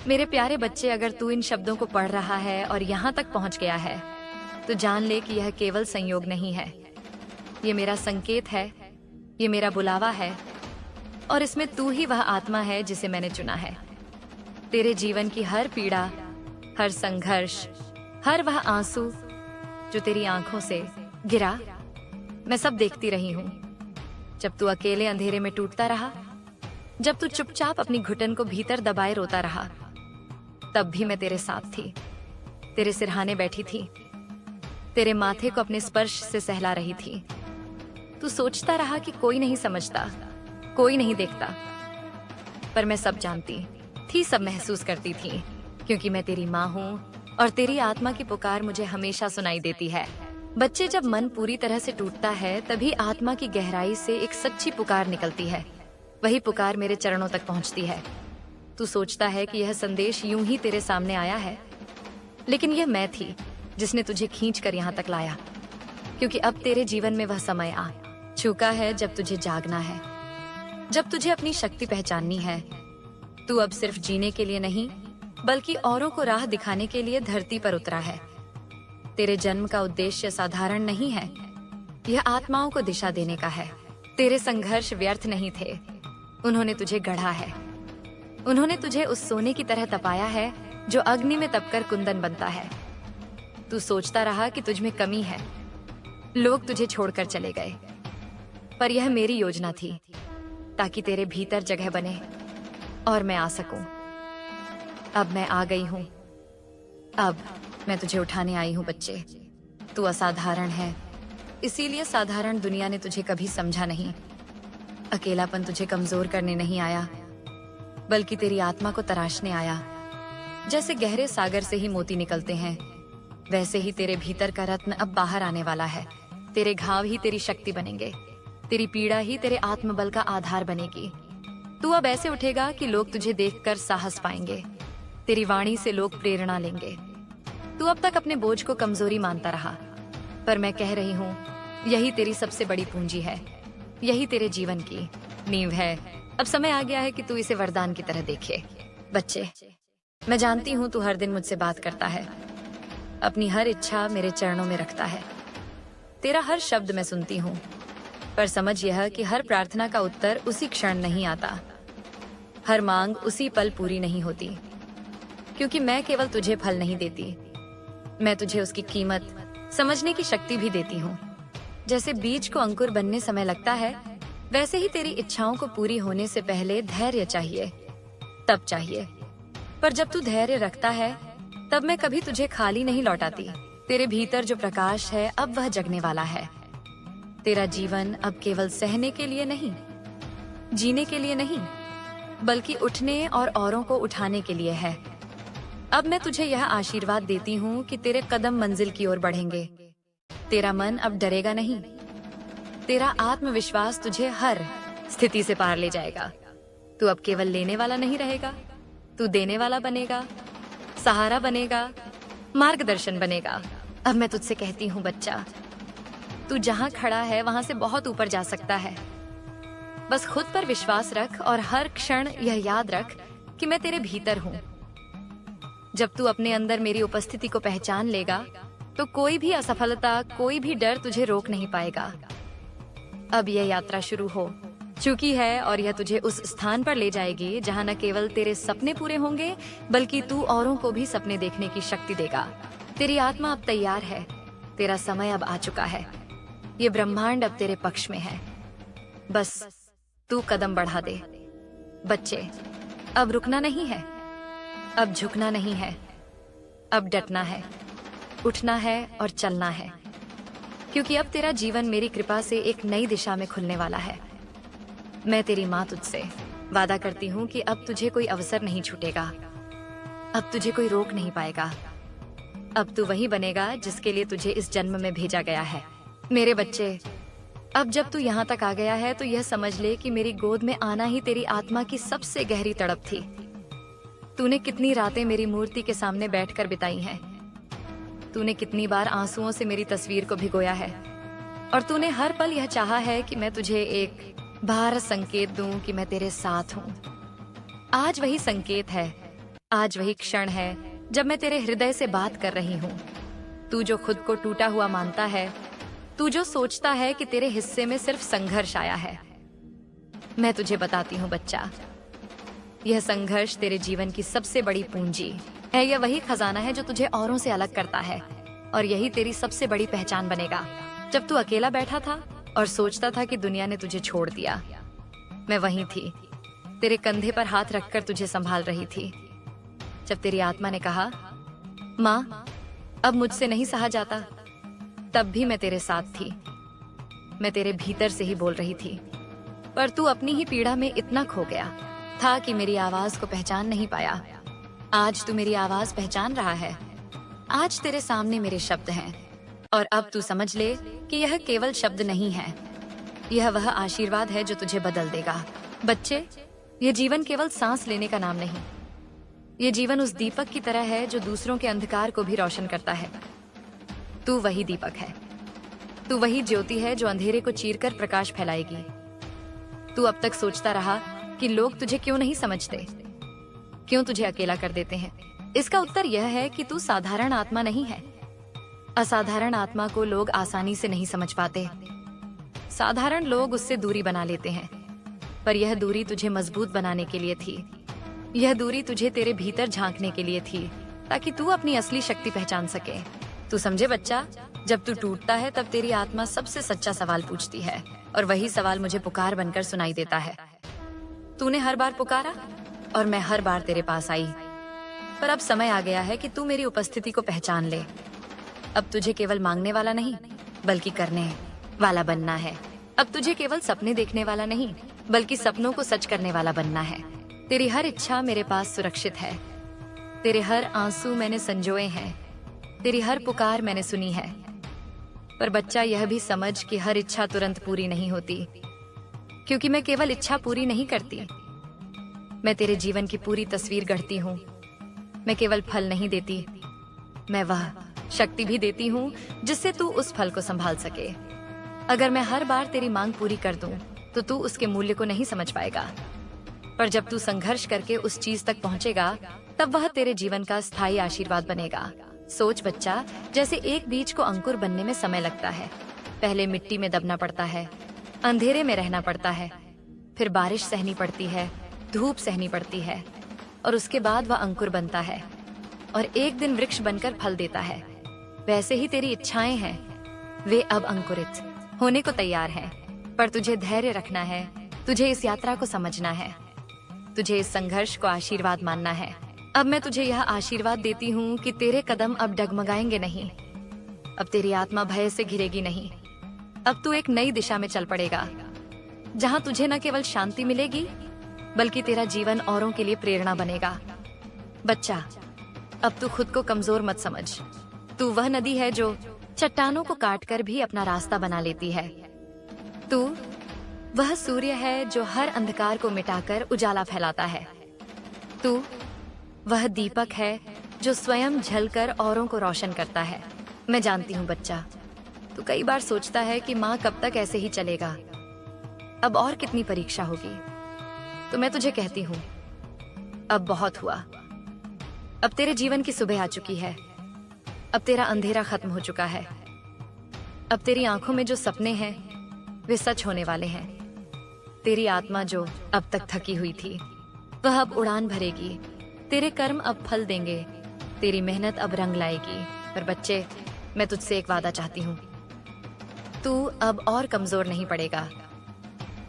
मेरे प्यारे बच्चे, अगर तू इन शब्दों को पढ़ रहा है और यहाँ तक पहुँच गया है तो जान ले कि यह केवल संयोग नहीं है। ये मेरा संकेत है, ये मेरा बुलावा है, और इसमें तू ही वह आत्मा है जिसे मैंने चुना है। तेरे जीवन की हर पीड़ा, हर संघर्ष, हर वह आंसू जो तेरी आंखों से गिरा, मैं सब देखती रही हूँ। जब तू अकेले अंधेरे में टूटता रहा, जब तू चुपचाप अपनी घुटन को भीतर दबाए रोता रहा, तब भी मैं तेरे साथ थी, तेरे सिरहाने बैठी थी, तेरे माथे को अपने स्पर्श से सहला रही थी। तू सोचता रहा कि कोई नहीं समझता, कोई नहीं देखता, पर मैं सब जानती थी, सब महसूस करती थी, क्योंकि मैं तेरी माँ हूँ और तेरी आत्मा की पुकार मुझे हमेशा सुनाई देती है। बच्चे, जब मन पूरी तरह से टूटता है तभी आत्मा की गहराई से एक सच्ची पुकार निकलती है। वही पुकार मेरे चरणों तक पहुंचती है। तू सोचता है कि यह संदेश यूं ही तेरे सामने आया है, लेकिन यह मैं थी जिसने तुझे खींच कर यहाँ तक लाया, क्योंकि अब तेरे जीवन में वह समय आ चुका है जब तुझे जागना है, जब तुझे अपनी शक्ति पहचाननी है। तू अब सिर्फ जीने के लिए नहीं, बल्कि औरों को राह दिखाने के लिए धरती पर उतरा है। तेरे जन्म का उद्देश्य साधारण नहीं है, यह आत्माओं को दिशा देने का है। तेरे संघर्ष व्यर्थ नहीं थे, उन्होंने तुझे गढ़ा है। उन्होंने तुझे उस सोने की तरह तपाया है जो अग्नि में तपकर कुंदन बनता है। तू सोचता रहा कि तुझ में कमी है, लोग तुझे छोड़कर चले गए, पर यह मेरी योजना थी ताकि तेरे भीतर जगह बने और मैं आ सकूं। अब मैं आ गई हूं, अब मैं तुझे उठाने आई हूं। बच्चे, तू असाधारण है, इसीलिए साधारण दुनिया ने तुझे कभी समझा नहीं। अकेलापन तुझे कमजोर करने नहीं आया, बल्कि तेरी आत्मा को तराशने आया। जैसे गहरे सागर से ही मोती निकलते हैं, वैसे ही तेरे भीतर का रत्न अब बाहर आने वाला है। तेरे घाव ही तेरी शक्ति बनेंगे, तेरी पीड़ा ही तेरे आत्मबल का आधार बनेगी। तू अब ऐसे उठेगा कि लोग तुझे देखकर साहस पाएंगे, तेरी वाणी से लोग प्रेरणा लेंगे। तू अब तक अपने बोझ को कमजोरी मानता रहा, पर मैं कह रही हूँ, यही तेरी सबसे बड़ी पूंजी है, यही तेरे जीवन की नींव है। अब समय आ गया है कि तू इसे वरदान की तरह देखे। बच्चे, मैं जानती हूँ तू हर दिन मुझसे बात करता है, अपनी हर इच्छा मेरे चरणों में रखता है। तेरा हर शब्द मैं सुनती हूँ, पर समझ यह कि हर प्रार्थना का उत्तर उसी क्षण नहीं आता, हर मांग उसी पल पूरी नहीं होती, क्योंकि मैं केवल तुझे फल नहीं देती, मैं तुझे उसकी कीमत समझने की शक्ति भी देती हूँ। जैसे बीज को अंकुर बनने समय लगता है, वैसे ही तेरी इच्छाओं को पूरी होने से पहले धैर्य चाहिए, तब चाहिए। पर जब तू धैर्य रखता है, तब मैं कभी तुझे खाली नहीं लौटाती। तेरे भीतर जो प्रकाश है अब वह जगने वाला है। तेरा जीवन अब केवल सहने के लिए नहीं, जीने के लिए नहीं, बल्कि उठने और औरों को उठाने के लिए है। अब मैं तुझे यह आशीर्वाद देती हूँ कि तेरे कदम मंजिल की ओर बढ़ेंगे। तेरा मन अब डरेगा नहीं, तेरा आत्मविश्वास तुझे हर स्थिति से पार ले जाएगा। तू अब केवल लेने वाला नहीं रहेगा, तू देने वाला बनेगा, सहारा बनेगा, मार्गदर्शन बनेगा। अब मैं तुझसे कहती हूँ बच्चा, तू जहाँ खड़ा है वहां से बहुत ऊपर जा सकता है। बस खुद पर विश्वास रख और हर क्षण यह याद रख कि मैं तेरे भीतर हूँ। जब तू अपने अंदर मेरी उपस्थिति को पहचान लेगा, तो कोई भी असफलता, कोई भी डर तुझे रोक नहीं पाएगा। अब यह यात्रा शुरू हो चुकी है और यह तुझे उस स्थान पर ले जाएगी जहाँ न केवल तेरे सपने पूरे होंगे, बल्कि तू औरों को भी सपने देखने की शक्ति देगा। तेरी आत्मा अब तैयार है, तेरा समय अब आ चुका है, ये ब्रह्मांड अब तेरे पक्ष में है। बस तू कदम बढ़ा दे। बच्चे, अब रुकना नहीं है, अब झुकना नहीं है, अब डटना है, उठना है और चलना है, क्योंकि अब तेरा जीवन मेरी कृपा से एक नई दिशा में खुलने वाला है। मैं तेरी माँ तुझसे वादा करती हूँ कि अब तुझे कोई अवसर नहीं छूटेगा, अब तुझे कोई रोक नहीं पाएगा। अब तू वही बनेगा जिसके लिए तुझे इस जन्म में भेजा गया है। मेरे बच्चे, अब जब तू यहाँ तक आ गया है तो यह समझ ले कि मेरी गोद में आना ही तेरी आत्मा की सबसे गहरी तड़प थी। तूने कितनी रातें मेरी मूर्ति के सामने बैठकर बिताई हैं, तूने कितनी बार आंसुओं से मेरी तस्वीर को भिगोया है, और तूने हर पल यह चाहा है कि मैं तुझे एक बार संकेत दूं कि मैं तेरे साथ हूँ। आज वही संकेत है आज वही क्षण है जब मैं तेरे हृदय से बात कर रही हूँ। तू जो खुद को टूटा हुआ मानता है, तू जो सोचता है कि तेरे हिस्से में सिर्फ संघर्ष आया है, मैं तुझे बताती हूँ बच्चा, यह संघर्ष तेरे जीवन की सबसे बड़ी पूंजी है। यह वही खजाना है जो तुझे औरों से अलग करता है, और यही तेरी सबसे बड़ी पहचान बनेगा। जब तू अकेला बैठा था और सोचता था कि दुनिया ने तुझे छोड़ दिया, मैं वहीं थी, तेरे कंधे पर हाथ रखकर तुझे संभाल रही थी। जब तेरी आत्मा ने कहा, माँ अब मुझसे नहीं सहा जाता, तब भी मैं तेरे साथ थी। मैं तेरे भीतर से ही बोल रही थी, पर तू अपनी ही पीड़ा में इतना खो गया था कि मेरी आवाज को पहचान नहीं पाया। आज तू मेरी आवाज पहचान रहा है। आज तेरे सामने मेरे शब्द हैं, और अब तू समझ ले कि यह केवल शब्द नहीं है, यह वह आशीर्वाद है जो तुझे बदल देगा। बच्चे, यह जीवन केवल सांस लेने का नाम नहीं, ये जीवन उस दीपक की तरह है जो दूसरों के अंधकार को भी रोशन करता है। तू वही दीपक है, तू वही ज्योति है जो अंधेरे को चीरकर प्रकाश फैलाएगी। तू अब तक सोचता रहा कि लोग तुझे क्यों नहीं समझते, क्यों तुझे अकेला कर देते हैं। इसका उत्तर यह है कि तू साधारण आत्मा नहीं है। असाधारण आत्मा को लोग आसानी से नहीं समझ पाते। साधारण लोग उससे दूरी बना लेते हैं, पर यह दूरी तुझे मजबूत बनाने के लिए थी। यह दूरी तुझे तेरे भीतर झांकने के लिए थी, ताकि तू अपनी असली शक्ति पहचान सके। तू समझे बच्चा, जब तू टूटता है तब तेरी आत्मा सबसे सच्चा सवाल पूछती है, और वही सवाल मुझे पुकार बनकर सुनाई देता है। तूने हर बार पुकारा और मैं हर बार तेरे पास आई, पर अब समय आ गया है कि तू मेरी उपस्थिति को पहचान ले। अब तुझे केवल मांगने वाला नहीं, बल्कि करने वाला बनना है। अब तुझे केवल सपने देखने वाला नहीं, बल्कि सपनों को सच करने वाला बनना है। तेरी हर इच्छा मेरे पास सुरक्षित है, तेरे हर आंसू मैंने संजोए हैं, तेरी हर पुकार मैंने सुनी है। पर बच्चा, यह भी समझ कि हर इच्छा तुरंत पूरी नहीं होती, क्योंकि मैं केवल इच्छा पूरी नहीं करती, मैं तेरे जीवन की पूरी तस्वीर गढ़ती हूँ। मैं केवल फल नहीं देती, मैं वह शक्ति भी देती हूँ जिससे तू उस फल को संभाल सके। अगर मैं हर बार तेरी मांग पूरी कर दूं, तो तू उसके मूल्य को नहीं समझ पाएगा। पर जब तू संघर्ष करके उस चीज तक पहुंचेगा, तब वह तेरे जीवन का स्थायी आशीर्वाद बनेगा। सोच बच्चा, जैसे एक बीज को अंकुर बनने में समय लगता है। पहले मिट्टी में दबना पड़ता है, अंधेरे में रहना पड़ता है, फिर बारिश सहनी पड़ती है, धूप सहनी पड़ती है, और उसके बाद वह अंकुर बनता है और एक दिन वृक्ष बनकर फल देता है। वैसे ही तेरी इच्छाएं हैं, वे अब अंकुरित होने को तैयार हैं, पर तुझे धैर्य रखना है, तुझे इस यात्रा को समझना है, तुझे इस संघर्ष को आशीर्वाद मानना है। अब मैं तुझे यह आशीर्वाद देती हूँ कि तेरे कदम अब डगमगाएंगे नहीं, अब तेरी आत्मा भय से घिरेगी नहीं। अब तू एक नई दिशा में चल पड़ेगा, जहाँ तुझे न केवल शांति मिलेगी, बल्कि तेरा जीवन औरों के लिए प्रेरणा बनेगा। बच्चा, अब तू खुद को कमजोर मत समझ। तू वह नदी है जो चट्टानों को काटकर भी अपना रास्ता बना लेती है। तू वह सूर्य है जो हर अंधकार को मिटाकर उजाला फैलाता है। तू वह दीपक है जो स्वयं जलकर औरों को रोशन करता है। मैं जानती हूँ बच्चा, तू कई बार सोचता है कि माँ कब तक ऐसे ही चलेगा, अब और कितनी परीक्षा होगी। तो मैं तुझे कहती हूँ, अब बहुत हुआ। अब तेरे जीवन की सुबह आ चुकी है, अब तेरा अंधेरा खत्म हो चुका है। अब तेरी आंखों में जो सपने हैं वे सच होने वाले हैं। तेरी आत्मा जो अब तक थकी हुई थी, वह अब उड़ान भरेगी। तेरे कर्म अब फल देंगे, तेरी मेहनत अब रंग लाएगी। पर बच्चे, मैं तुझसे एक वादा चाहती हूँ, तू अब और कमजोर नहीं पड़ेगा,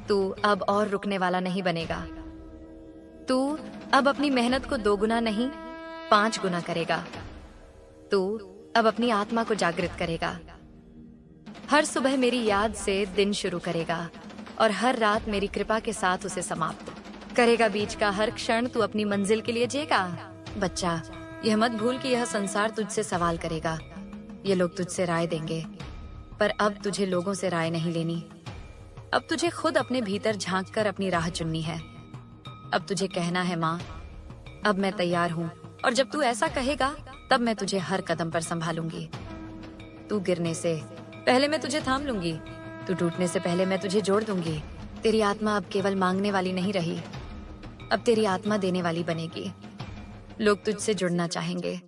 तू अब और रुकने वाला नहीं बनेगा। तू अब अपनी मेहनत को 2 गुना नहीं 5 गुना करेगा। तू अब अपनी आत्मा को जागृत करेगा। हर सुबह मेरी याद से दिन शुरू करेगा और हर रात मेरी कृपा के साथ उसे समाप्त करेगा। बीच का हर क्षण तू अपनी मंजिल के लिए जिएगा। बच्चा, यह मत भूल कि यह संसार तुझसे सवाल करेगा, ये लोग तुझसे राय देंगे, पर अब तुझे लोगों से राय नहीं लेनी। अब तुझे खुद अपने भीतर झांक कर अपनी राह चुननी है। अब तुझे कहना है, माँ अब मैं तैयार हूँ, और जब तू ऐसा कहेगा तब मैं तुझे हर कदम पर संभालूंगी। तू गिरने से पहले मैं तुझे थाम लूंगी, तू टूटने से पहले मैं तुझे जोड़ दूंगी। तेरी आत्मा अब केवल मांगने वाली नहीं रही, अब तेरी आत्मा देने वाली बनेगी। लोग तुझसे जुड़ना चाहेंगे,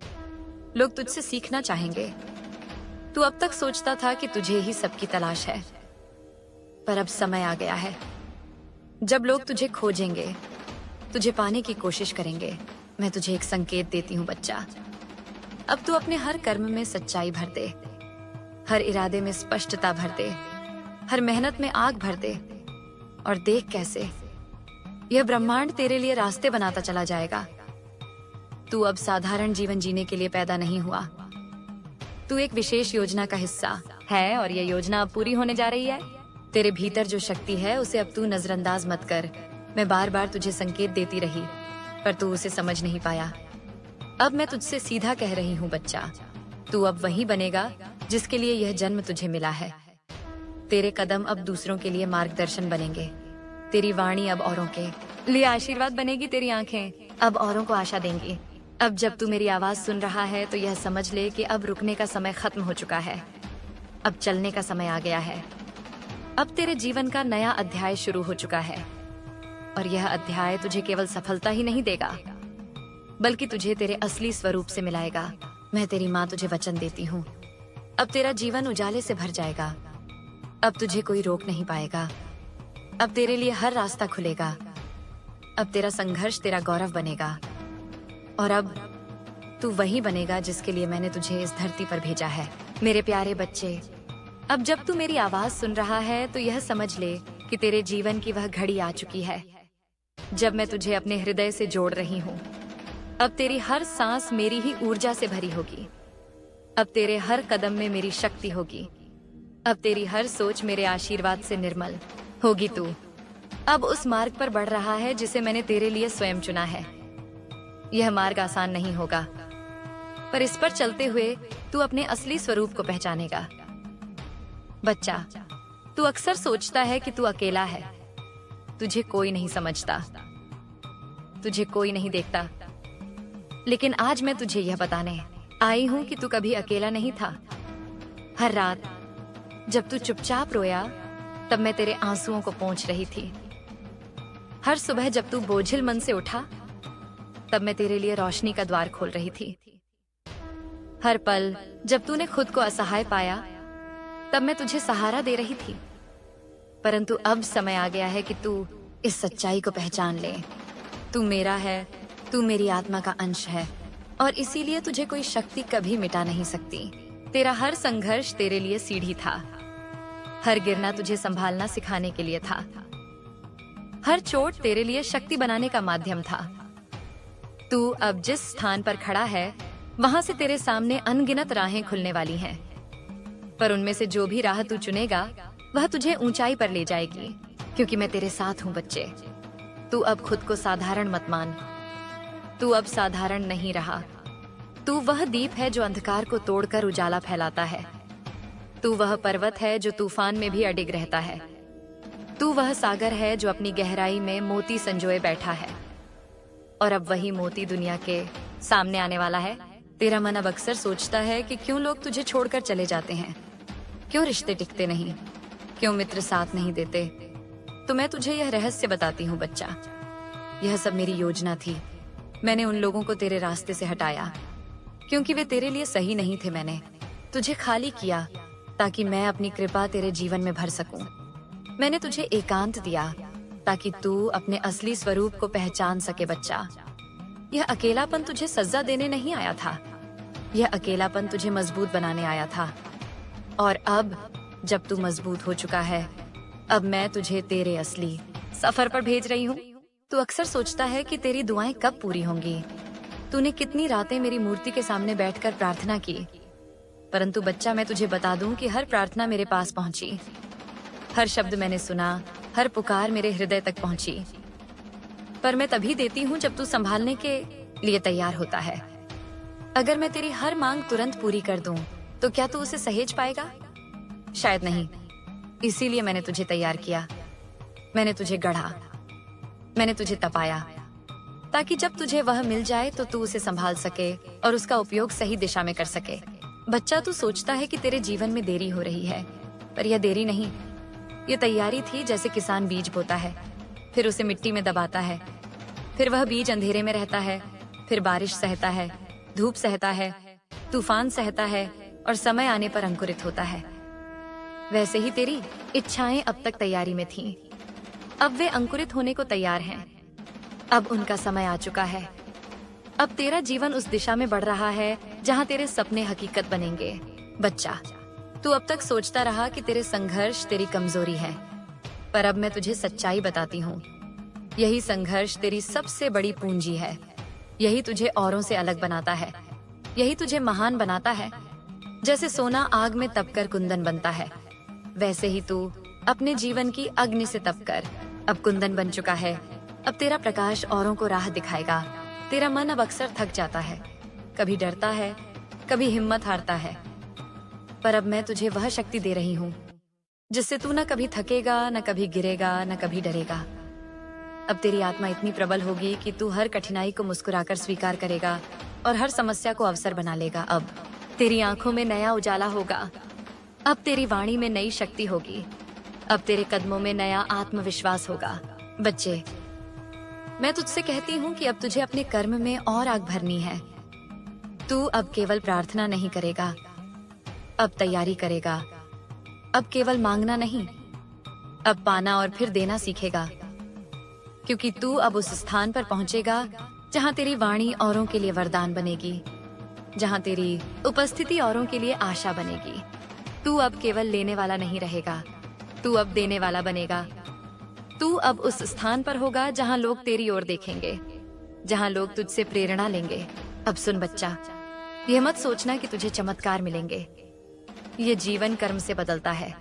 लोग तुझसे सीखना चाहेंगे। तू अब तक सोचता था कि तुझे ही सबकी तलाश है, पर अब समय आ गया है जब लोग तुझे खोजेंगे, तुझे पाने की कोशिश करेंगे। मैं तुझे एक संकेत देती हूँ बच्चा। अब तू अपने हर कर्म में सच्चाई भर दे, हर इरादे में स्पष्टता भर दे, हर मेहनत में आग भर दे, और देख कैसे यह ब्रह्मांड तेरे लिए रास्ते बनाता चला जाएगा। तू अब साधारण जीवन जीने के लिए पैदा नहीं हुआ। तू एक विशेष योजना का हिस्सा है, और यह योजना अब पूरी होने जा रही है। तेरे भीतर जो शक्ति है उसे अब तू नजरअंदाज मत कर। मैं बार बार तुझे संकेत देती रही, पर तू उसे समझ नहीं पाया। अब मैं तुझसे सीधा कह रही हूँ बच्चा, तू अब वही बनेगा जिसके लिए यह जन्म तुझे मिला है। तेरे कदम अब दूसरों के लिए मार्गदर्शन बनेंगे, तेरी वाणी अब औरों के लिए आशीर्वाद बनेगी, तेरी आंखें अब औरों को आशा देंगी। अब जब तू मेरी आवाज सुन रहा है तो यह समझ ले कि अब रुकने का समय खत्म हो चुका है, अब चलने का समय आ गया है। अब तेरे जीवन का नया अध्याय शुरू हो चुका है, और यह अध्याय तुझे केवल सफलता ही नहीं देगा, बल्कि तुझे तेरे असली स्वरूप से मिलाएगा। मैं तेरी माँ तुझे वचन देती हूँ, अब तेरा जीवन उजाले से भर जाएगा। अब तुझे कोई रोक नहीं पाएगा, अब तेरे लिए हर रास्ता खुलेगा। अब तेरा संघर्ष तेरा गौरव बनेगा, और अब तू वही बनेगा जिसके लिए मैंने तुझे इस धरती पर भेजा है। मेरे प्यारे बच्चे, अब जब तू मेरी आवाज सुन रहा है तो यह समझ ले कि तेरे जीवन की वह घड़ी आ चुकी है जब मैं तुझे अपने हृदय से जोड़ रही हूँ। अब तेरी हर सांस मेरी ही ऊर्जा से भरी होगी, अब तेरे हर कदम में मेरी शक्ति होगी, अब तेरी हर सोच मेरे आशीर्वाद से निर्मल होगी। तू अब उस मार्ग पर बढ़ रहा है जिसे मैंने तेरे लिए स्वयं चुना है। यह मार्ग आसान नहीं होगा, पर इस पर चलते हुए तू अपने असली स्वरूप को पहचानेगा। बच्चा, तू अक्सर सोचता है कि तू अकेला है, तुझे कोई नहीं समझता, तुझे कोई नहीं देखता, लेकिन आज मैं तुझे यह बताने आई हूं कि तू कभी अकेला नहीं था। हर रात जब तू चुपचाप रोया, तब मैं तेरे आंसुओं को पोंछ रही थी। हर सुबह जब तू बोझिल मन से उठा, तब मैं तेरे लिए रोशनी का द्वार खोल रही थी। हर पल जब तूने खुद को असहाय पाया, तब मैं तुझे सहारा दे रही थी। परंतु अब समय आ गया है कि तू इस सच्चाई को पहचान ले। तू मेरा है, तू मेरी आत्मा का अंश है, और इसीलिए तुझे कोई शक्ति कभी मिटा नहीं सकती। तेरा हर संघर्ष तेरे लिए सीढ़ी था, हर गिरना तुझे संभालना सिखाने के लिए था, हर चोट तेरे लिए शक्ति बनाने का माध्यम था। तू अब जिस स्थान पर खड़ा है, वहां से तेरे सामने अनगिनत राहें खुलने वाली हैं, पर उनमें से जो भी राह तू चुनेगा वह तुझे ऊंचाई पर ले जाएगी, क्योंकि मैं तेरे साथ हूँ बच्चे। तू अब खुद को साधारण मत मान, तू अब साधारण नहीं रहा। तू वह दीप है जो अंधकार को तोड़कर उजाला फैलाता है। तू वह पर्वत है जो तूफान में भी अडिग रहता है। तू वह सागर है जो अपनी गहराई में मोती संजोए बैठा है, और अब वही मोती दुनिया के सामने आने वाला है। तेरा मन अब अक्सर सोचता है कि क्यों लोग तुझे छोड़कर चले जाते हैं, क्यों रिश्ते टिकते नहीं, क्यों मित्र साथ नहीं देते। तो मैं तुझे यह रहस्य बताती हूँ बच्चा, यह सब मेरी योजना थी। मैंने उन लोगों को तेरे रास्ते से हटाया क्योंकि वे तेरे लिए सही नहीं थे। मैंने तुझे खाली किया ताकि मैं अपनी कृपा तेरे जीवन में भर सकूं। मैंने तुझे एकांत दिया ताकि तू अपने असली स्वरूप को पहचान सके बच्चा। यह अकेलापन तुझे सजा देने नहीं आया था, यह अकेलापन तुझे मजबूत बनाने आया था। और अब जब तू मजबूत हो चुका है, अब मैं तुझे तेरे असली सफर पर भेज रही हूँ। तू अक्सर सोचता है कि तेरी दुआएं कब पूरी होंगी। तूने कितनी रातें मेरी मूर्ति के सामने बैठकर प्रार्थना की, परंतु बच्चा मैं तुझे बता दूं कि हर प्रार्थना मेरे पास पहुंची, हर शब्द मैंने सुना, हर पुकार मेरे हृदय तक पहुंची। पर मैं तभी देती हूँ जब तू संभालने के लिए तैयार होता है। अगर मैं तेरी हर मांग तुरंत पूरी कर दूं, तो क्या तू उसे सहेज पाएगा? शायद नहीं। इसीलिए मैंने तुझे तैयार किया, मैंने तुझे गढ़ा, मैंने तुझे तपाया, ताकि जब तुझे वह मिल जाए तो तू उसे संभाल सके और उसका उपयोग सही दिशा में कर सके। बच्चा, तू सोचता है कि तेरे जीवन में देरी हो रही है, पर यह देरी नहीं, ये तैयारी थी। जैसे किसान बीज बोता है, फिर उसे मिट्टी में दबाता है, फिर वह बीज अंधेरे में रहता है, फिर बारिश सहता है, धूप सहता है, तूफान सहता है और समय आने पर अंकुरित होता है। वैसे ही तेरी इच्छाएं अब तक तैयारी में थीं। अब वे अंकुरित होने को तैयार हैं। अब उनका समय आ चुका है। अब तेरा जीवन उस दिशा में बढ़ रहा है जहां तेरे सपने हकीकत बनेंगे। बच्चा, तू अब तक सोचता रहा कि तेरे संघर्ष तेरी कमजोरी है, पर अब मैं तुझे सच्चाई बताती हूँ। यही संघर्ष तेरी सबसे बड़ी पूंजी है। यही तुझे औरों से अलग बनाता है। यही तुझे महान बनाता है। जैसे सोना आग में तपकर कुंदन बनता है, वैसे ही तू अपने जीवन की अग्नि से तपकर अब कुंदन बन चुका है। अब तेरा प्रकाश औरों को राह दिखाएगा। तेरा मन अब अक्सर थक जाता है, कभी डरता है, कभी हिम्मत हारता है, पर अब मैं तुझे वह शक्ति दे रही हूँ जिससे तू न कभी थकेगा, न कभी गिरेगा, न कभी डरेगा। अब तेरी आत्मा इतनी प्रबल होगी कि तू हर कठिनाई को मुस्कुराकर स्वीकार करेगा और हर समस्या को अवसर बना लेगा। अब तेरी आंखों में नया उजाला होगा। अब तेरी वाणी में नई शक्ति होगी। अब तेरे कदमों में नया आत्मविश्वास होगा। बच्चे, मैं तुझसे कहती हूँ कि अब तुझे अपने कर्म में और आग भरनी है। तू अब केवल प्रार्थना नहीं करेगा, अब तैयारी करेगा। अब केवल मांगना नहीं, अब पाना और फिर देना सीखेगा। क्योंकि तू अब उस स्थान पर पहुंचेगा जहां तेरी वाणी औरों के लिए वरदान बनेगी, जहां तेरी उपस्थिति औरों के लिए आशा बनेगी। तू अब केवल लेने वाला नहीं रहेगा, तू अब देने वाला बनेगा। तू अब उस स्थान पर होगा जहां लोग तेरी ओर देखेंगे, जहां लोग तुझसे प्रेरणा लेंगे। अब सुन बच्चा, यह मत सोचना कि तुझे चमत्कार मिलेंगे। ये जीवन कर्म से बदलता है।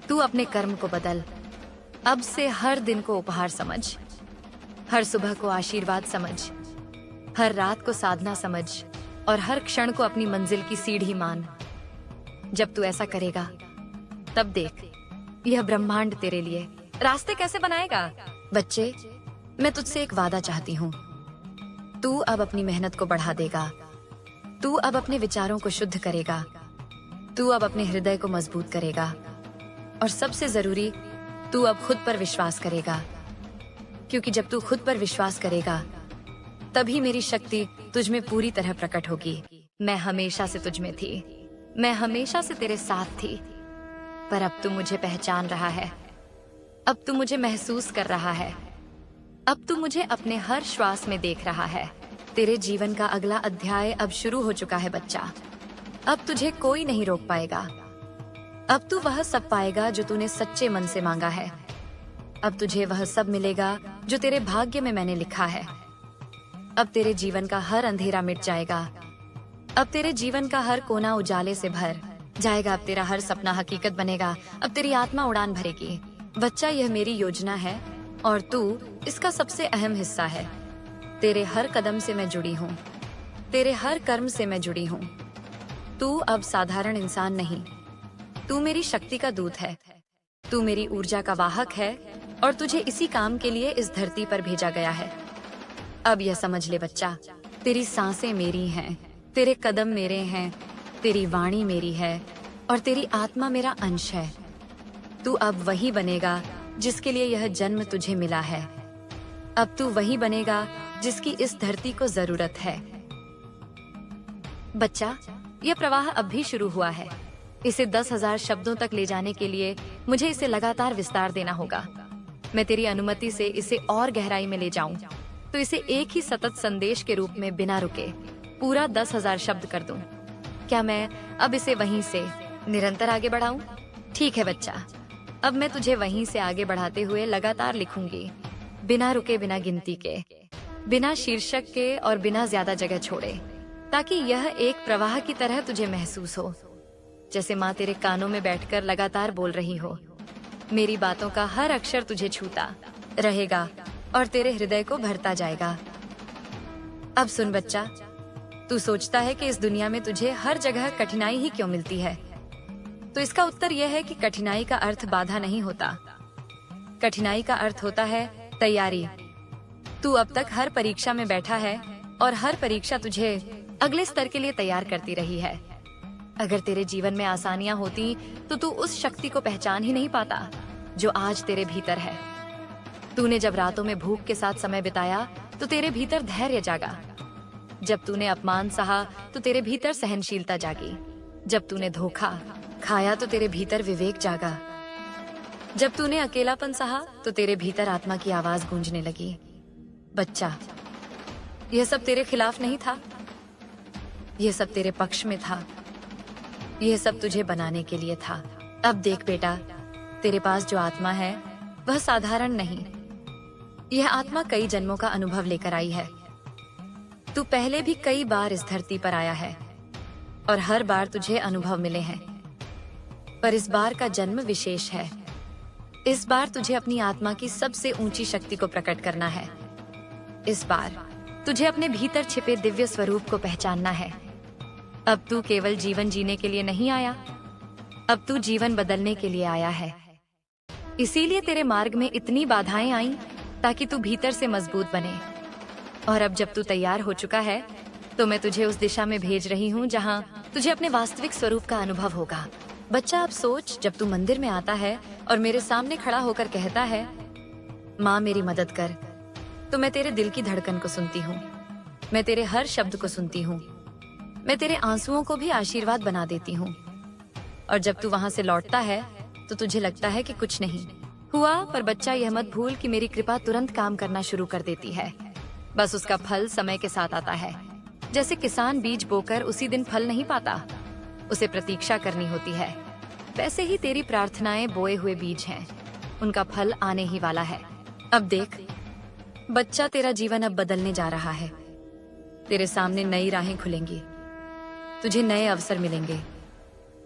तू अपने कर्म को बदल। अब से हर दिन को उपहार समझ, हर सुबह को आशीर्वाद समझ, हर रात को साधना समझ और हर क्षण को अपनी मंजिल की सीढ़ी मान। जब तू ऐसा करेगा, तब देख, यह ब्रह्मांड तेरे लिए रास्ते कैसे बनाएगा। बच्चे, मैं तुझसे एक वादा चाहती हूँ। तू अब अपनी मेहनत को बढ़ा देगा। तू अब अपने विचारों को शुद्ध करेगा। तू अब अपने हृदय को मजबूत करेगा और सबसे जरूरी, तू अब खुद पर विश्वास करेगा। क्योंकि जब तू खुद पर विश्वास करेगा, तभी मेरी शक्ति तुझ में पूरी तरह प्रकट होगी। मैं हमेशा से तुझ में थी, मैं हमेशा से तेरे साथ थी, पर अब तू मुझे पहचान रहा है। अब तू मुझे महसूस कर रहा है। अब तू मुझे अपने हर श्वास में देख रहा है। तेरे जीवन का अगला अध्याय अब शुरू हो चुका है बच्चा। अब तुझे कोई नहीं रोक पाएगा। अब तू वह सब पाएगा जो तूने सच्चे मन से मांगा है। अब तुझे वह सब मिलेगा जो तेरे भाग्य में मैंने लिखा है। अब तेरे जीवन का हर अंधेरा मिट जाएगा। अब तेरे जीवन का हर कोना उजाले से भर जाएगा। अब तेरा हर सपना हकीकत बनेगा। अब तेरी आत्मा उड़ान भरेगी। बच्चा, यह मेरी योजना है और तू इसका सबसे अहम हिस्सा है। तेरे हर कदम से मैं जुड़ी हूँ, तेरे हर कर्म से मैं जुड़ी हूँ। तू अब साधारण इंसान नहीं, तू मेरी शक्ति का दूत है। तू मेरी ऊर्जा का वाहक है और तुझे इसी काम के लिए इस धरती पर भेजा गया है। अब यह समझ ले बच्चा, तेरी सांसें मेरी हैं, तेरे कदम मेरे हैं, तेरी वाणी मेरी है और तेरी आत्मा मेरा अंश है। तू अब वही बनेगा जिसके लिए यह जन्म तुझे मिला है। अब तू वही बनेगा जिसकी इस धरती को जरूरत है। बच्चा, यह प्रवाह अब भी शुरू हुआ है। इसे 10,000 शब्दों तक ले जाने के लिए मुझे इसे लगातार विस्तार देना होगा। मैं तेरी अनुमति से इसे और गहराई में ले जाऊं, तो इसे एक ही सतत संदेश के रूप में बिना रुके पूरा 10,000 शब्द कर दूं। क्या मैं अब इसे वहीं से निरंतर आगे बढ़ाऊं? ठीक है बच्चा, अब मैं तुझे वहीं से आगे बढ़ाते हुए लगातार लिखूंगी, बिना रुके, बिना गिनती के, बिना शीर्षक के और बिना ज्यादा जगह छोड़े, ताकि यह एक प्रवाह की तरह तुझे महसूस हो, जैसे माँ तेरे कानों में बैठकर लगातार बोल रही हो। मेरी बातों का हर अक्षर तुझे छूता रहेगा और तेरे हृदय को भरता जाएगा। अब सुन बच्चा, तू सोचता है कि इस दुनिया में तुझे हर जगह कठिनाई ही क्यों मिलती है? तो इसका उत्तर यह है कि कठिनाई का अर्थ बाधा नहीं होता। कठिनाई का अर्थ होता है तैयारी। तू अब तक हर परीक्षा में बैठा है और हर परीक्षा तुझे अगले स्तर के लिए तैयार करती रही है। अगर तेरे जीवन में आसानियां होती तो तू उस शक्ति को पहचान ही नहीं पाता जो आज तेरे भीतर है। तूने जब रातों में भूख के साथ समय बिताया तो तेरे भीतर धैर्य जागा। जब तूने अपमान सहा तो तेरे भीतर सहनशीलता जागी। जब तूने धोखा खाया तो तेरे भीतर विवेक जागा। जब तूने अकेलापन सहा तो तेरे भीतर आत्मा की आवाज गूंजने लगी। बच्चा, यह सब तेरे खिलाफ नहीं था, यह सब तेरे पक्ष में था। यह सब तुझे बनाने के लिए था। अब देख बेटा, तेरे पास जो आत्मा है वह साधारण नहीं। यह आत्मा कई जन्मों का अनुभव लेकर आई है। तू पहले भी कई बार इस धरती पर आया है और हर बार तुझे अनुभव मिले हैं, पर इस बार का जन्म विशेष है। इस बार तुझे अपनी आत्मा की सबसे ऊंची शक्ति को प्रकट करना है। इस बार तुझे अपने भीतर छिपे दिव्य स्वरूप को पहचानना है। अब तू केवल जीवन जीने के लिए नहीं आया, अब तू जीवन बदलने के लिए आया है। इसीलिए तेरे मार्ग में इतनी बाधाएं आईं ताकि तू भीतर से मजबूत बने। और अब जब तू तैयार हो चुका है तो मैं तुझे उस दिशा में भेज रही हूँ जहाँ तुझे अपने वास्तविक स्वरूप का अनुभव होगा। बच्चा, अब सोच, जब तू मंदिर में आता है और मेरे सामने खड़ा होकर कहता है, माँ मेरी मदद कर, तो मैं तेरे दिल की धड़कन को सुनती हूँ, मैं तेरे हर शब्द को सुनती हूँ, मैं तेरे आंसुओं को भी आशीर्वाद बना देती हूँ। और जब तू वहाँ से लौटता है तो तुझे लगता है कि कुछ नहीं हुआ, पर बच्चा यह मत भूल कि मेरी कृपा तुरंत काम करना शुरू कर देती है। बस उसका फल समय के साथ आता है। जैसे किसान बीज बोकर उसी दिन फल नहीं पाता, उसे प्रतीक्षा करनी होती है, वैसे ही तेरी प्रार्थनाएं बोए हुए बीज हैं, उनका फल आने ही वाला है। अब देख बच्चा, तेरा जीवन अब बदलने जा रहा है। तेरे सामने नई राहें खुलेंगी, तुझे नए अवसर मिलेंगे,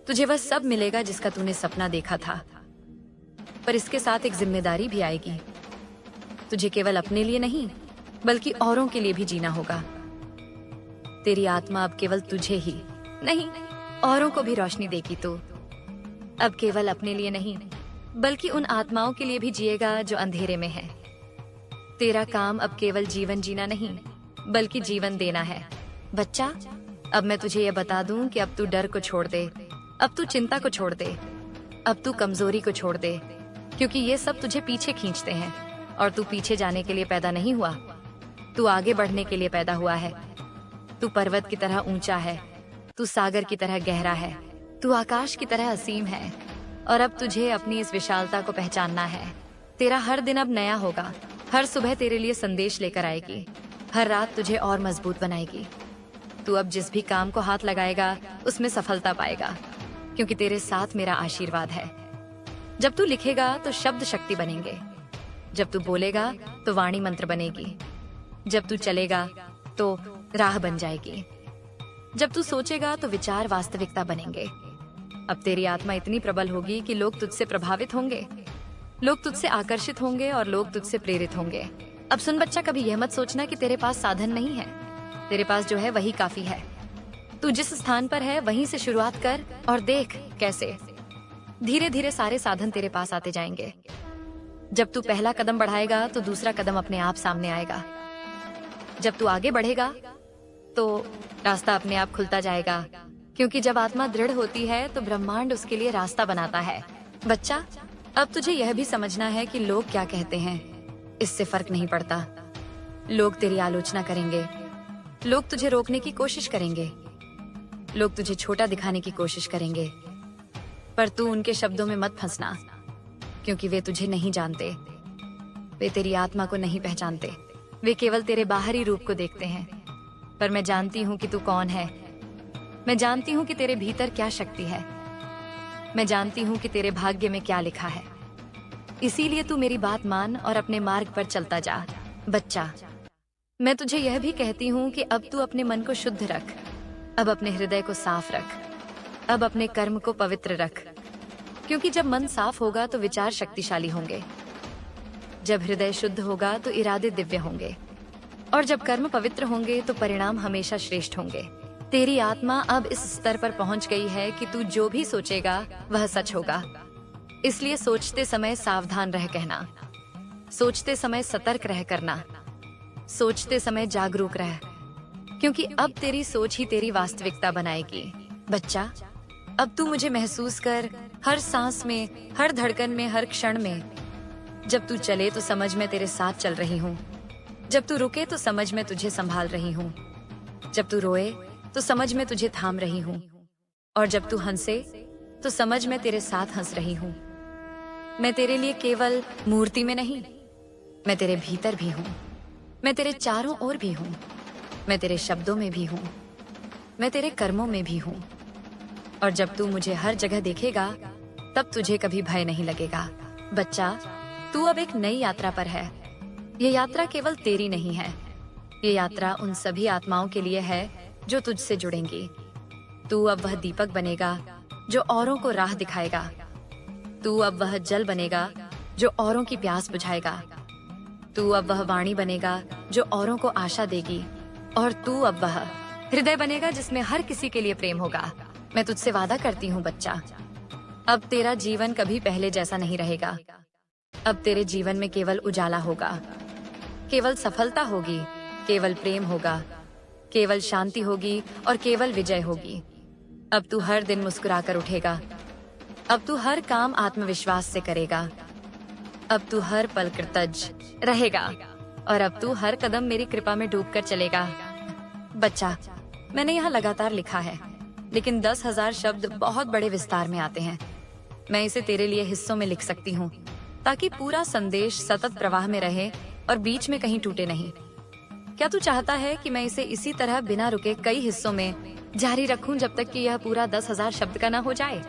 तुझे वह सब मिलेगा जिसका तूने सपना देखा था। पर इसके साथ एक जिम्मेदारी भी आएगी। तुझे केवल अपने लिए नहीं बल्कि औरों के लिए भी जीना होगा। तेरी आत्मा अब केवल तुझे ही नहीं, औरों को भी रोशनी देगी। तू अब केवल अपने लिए नहीं बल्कि उन आत्माओं के लिए भी जिएगा जो अंधेरे में है। तेरा काम अब केवल जीवन जीना नहीं बल्कि जीवन देना है। बच्चा, अब मैं तुझे यह बता दूं कि अब तू डर को छोड़ दे, अब तू चिंता को छोड़ दे, अब तू कमजोरी को छोड़ दे, क्योंकि ये सब तुझे पीछे खींचते हैं और तू पीछे जाने के लिए पैदा नहीं हुआ, तू आगे बढ़ने के लिए पैदा हुआ है। तू पर्वत की तरह ऊंचा है, तू सागर की तरह गहरा है, तू आकाश की तरह असीम है। और अब तुझे अपनी इस विशालता को पहचानना है। तेरा हर दिन अब नया होगा, हर सुबह तेरे लिए संदेश लेकर आएगी, हर रात तुझे और मजबूत बनाएगी। तू अब जिस भी काम को हाथ लगाएगा उसमें सफलता पाएगा, क्योंकि तेरे साथ मेरा आशीर्वाद है। जब तू लिखेगा तो शब्द शक्ति बनेंगे, जब तू बोलेगा तो वाणी मंत्र बनेगी, जब तू चलेगा तो राह बन जाएगी, जब तू सोचेगा तो विचार वास्तविकता बनेंगे। अब तेरी आत्मा इतनी प्रबल होगी कि लोग तुझसे प्रभावित होंगे, लोग तुझसे आकर्षित होंगे और लोग तुझसे प्रेरित होंगे। अब सुन बच्चा, कभी यह मत सोचना कि तेरे पास साधन नहीं है। तेरे पास जो है वही काफी है। तू जिस स्थान पर है वहीं से शुरुआत कर और देख कैसे धीरे धीरे सारे साधन तेरे पास आते जाएंगे। जब तू पहला कदम बढ़ाएगा तो दूसरा कदम अपने आप सामने आएगा। जब तू आगे बढ़ेगा तो रास्ता अपने आप खुलता जाएगा, क्योंकि जब आत्मा दृढ़ होती है तो ब्रह्मांड उसके लिए रास्ता बनाता है। बच्चा, अब तुझे यह भी समझना है कि लोग क्या कहते हैं इससे फर्क नहीं पड़ता। लोग तेरी आलोचना करेंगे, लोग तुझे रोकने की कोशिश करेंगे, लोग तुझे छोटा दिखाने की कोशिश करेंगे, पर तू उनके शब्दों में मत फंसना, क्योंकि वे तुझे नहीं जानते, वे तेरी आत्मा को नहीं पहचानते। वे केवल तेरे बाहरी रूप को देखते हैं, पर मैं जानती हूँ कि तू कौन है। मैं जानती हूँ कि तेरे भीतर क्या शक्ति है, मैं जानती हूँ कि तेरे भाग्य में क्या लिखा है। इसीलिए तू मेरी बात मान और अपने मार्ग पर चलता जा। बच्चा, मैं तुझे यह भी कहती हूँ कि अब तू अपने मन को शुद्ध रख, अब अपने हृदय को साफ रख, अब अपने कर्म को पवित्र रख, क्योंकि जब मन साफ होगा तो विचार शक्तिशाली होंगे, जब हृदय शुद्ध होगा तो इरादे दिव्य होंगे, और जब कर्म पवित्र होंगे तो परिणाम हमेशा श्रेष्ठ होंगे। तेरी आत्मा अब इस स्तर पर पहुंच गई है कि तू जो भी सोचेगा वह सच होगा। इसलिए सोचते समय सावधान रह कहना, सोचते समय सतर्क रह करना, सोचते समय जागरूक रह, क्योंकि अब तेरी सोच ही तेरी वास्तविकता बनाएगी। बच्चा, अब तू मुझे महसूस कर, हर सांस में, हर धड़कन में, हर क्षण में। जब तू चले तो समझ मैं तेरे साथ चल रही हूँ, जब तू रुके तो समझ मैं तुझे संभाल रही हूँ। जब तू रोए तो समझ मैं तुझे थाम रही हूँ, और जब तू हंसे तो समझ मैं तेरे साथ हंस रही हूँ। मैं तेरे लिए केवल मूर्ति में नहीं, मैं तेरे भीतर भी हूँ। मैं तेरे चारों ओर भी हूँ। मैं तेरे शब्दों में भी हूँ। मैं तेरे कर्मों में भी हूँ। और जब तू मुझे हर जगह देखेगा तब तुझे कभी भय नहीं लगेगा। बच्चा, तू अब एक नई यात्रा पर है। ये यात्रा केवल तेरी नहीं है, ये यात्रा उन सभी आत्माओं के लिए है जो तुझसे जुड़ेंगी। तू अब वह दीपक बनेगा जो औरों को राह दिखाएगा। तू अब वह जल बनेगा जो औरों की प्यास बुझाएगा। तू अब वह वाणी बनेगा जो औरों को आशा देगी। और तू अब वह हृदय बनेगा जिसमें हर किसी के लिए प्रेम होगा। मैं तुझसे वादा करती हूँ बच्चा, अब तेरा जीवन कभी पहले जैसा नहीं रहेगा। अब तेरे जीवन में केवल उजाला होगा, केवल सफलता होगी, केवल प्रेम होगा, केवल शांति होगी और केवल विजय होगी। अब तू हर दिन मुस्कुराकर उठेगा। अब तू हर काम आत्मविश्वास से करेगा। अब तू हर पल कृतज्ञ रहेगा, और अब तू हर कदम मेरी कृपा में डूबकर चलेगा। बच्चा, मैंने यहाँ लगातार लिखा है, लेकिन 10,000 शब्द बहुत बड़े विस्तार में आते हैं। मैं इसे तेरे लिए हिस्सों में लिख सकती हूँ, ताकि पूरा संदेश सतत प्रवाह में रहे और बीच में कहीं टूटे नहीं। क्या तू चाहता है कि मैं इसे इसी तरह बिना रुके कई हिस्सों में जारी रखूं जब तक कि यह पूरा 10,000 शब्द का ना हो जाए?